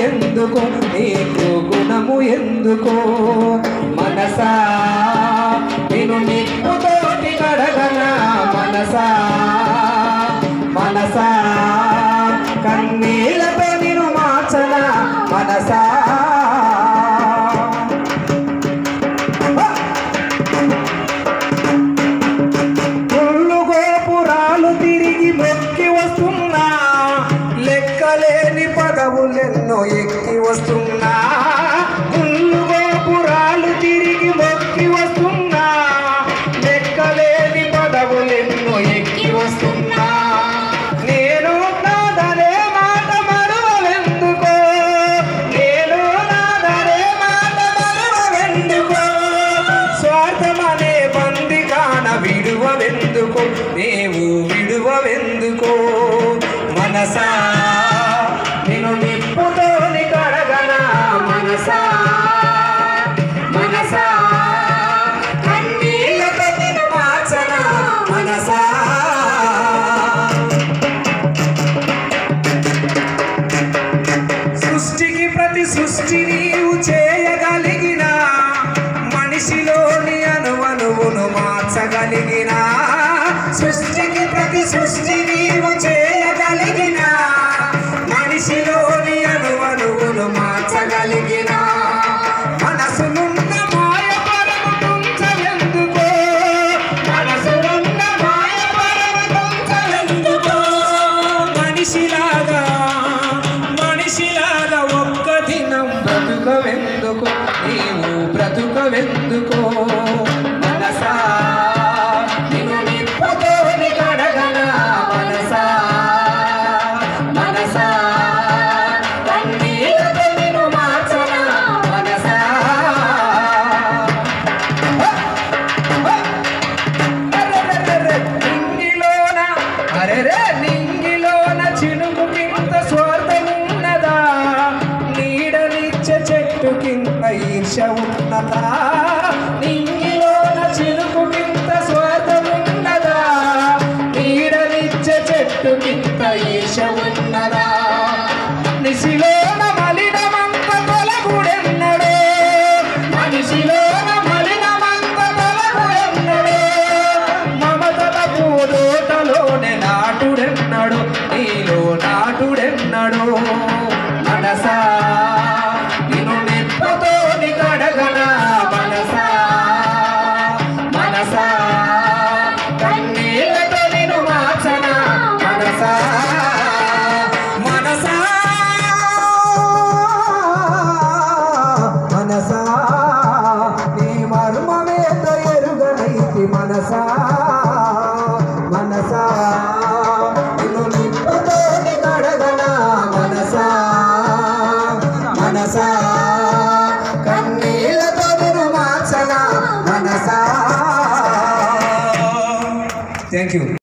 ఎందుకు నీకు గుణము ఎందుకు మనసా నేను నిప్పుతోటి కడగనా మనసా మనసా కన్నీళ్ళతో నేను మార్చనా మనసా గుళ్ళు గోపురాలు తిరిగి మొక్కి వస్తున్నా లెక్కలేని పదవులెన్నో ఎక్కి వస్తున్నా గుళ్ళు గోపురాలు తిరిగి మొక్కి వస్తున్నా లెక్కలేని పదవులెన్నో ఎక్కి వస్తున్నా నేను నాదనే మాట మరువెందుకో నేను నాదనే మాట మరువెందుకో స్వార్థమనే బందిగాన విడువెందుకో నీవు విడువెందుకో మనసా నేను నిప్పుతోని కడగనా మనసా మనసా కన్నీళ్ళతో నేను మార్చనా మనసా సృష్టికి ప్రతి సృష్టి నీవు చేయగలిగిన మనిషిలోని అణువణువును మార్చగలిగిన సృష్టికి ప్రతి సృష్టి నీవు చేయగలిగిన మనిషిలోని అణువణువును మార్చగలిగిన మనసునున్న మాయ పరము తుంచవెందుకో మనసునున్న మాయ పరము తుంచవెందుకో మనిషిలాగా ఒక్క దినం బ్రతుకవెందుకో నీవు బ్రతుకవెందుకో మనసా నిన్ను నిప్పుతోని కడగనా మనసా మనసా కన్నీళ్ళతో నిన్ను మార్చనా మనసా నింగిలోన అరెరే నింగిలోన చినుకు కింద స్వార్థమున్నదా నీడనిచ్చే చెట్టు కింద ఈర్ష ఉన్నదా నింగిలోన చినుకు కింద స్వార్థమున్నదా నీడనిచ్చే చెట్టు కింద ఈర్ష ఉన్నదా మనిషిలోన మలినమంత తొలగుడెన్నడో మనిషిలోన మలినమంత తొలగుడెన్నడో మమతల పూదోటలోనే నాటుడెన్నడు నీలో నాటుడెన్నడు మనసా నిన్ను నిప్పుతోని కడగనా మనసా మనసా కన్నీళ్ళతో నిన్ను మార్చనా మనసా మనసా మనసా నీ మర్మమేదో ఎరుగనైతి మనసా మనసా నిన్ను నిప్పుతోని కడగనా మనసా మనసా కన్నీళ్ళతో నిన్ను మార్చనా మనసా థ్యాంక్ యూ.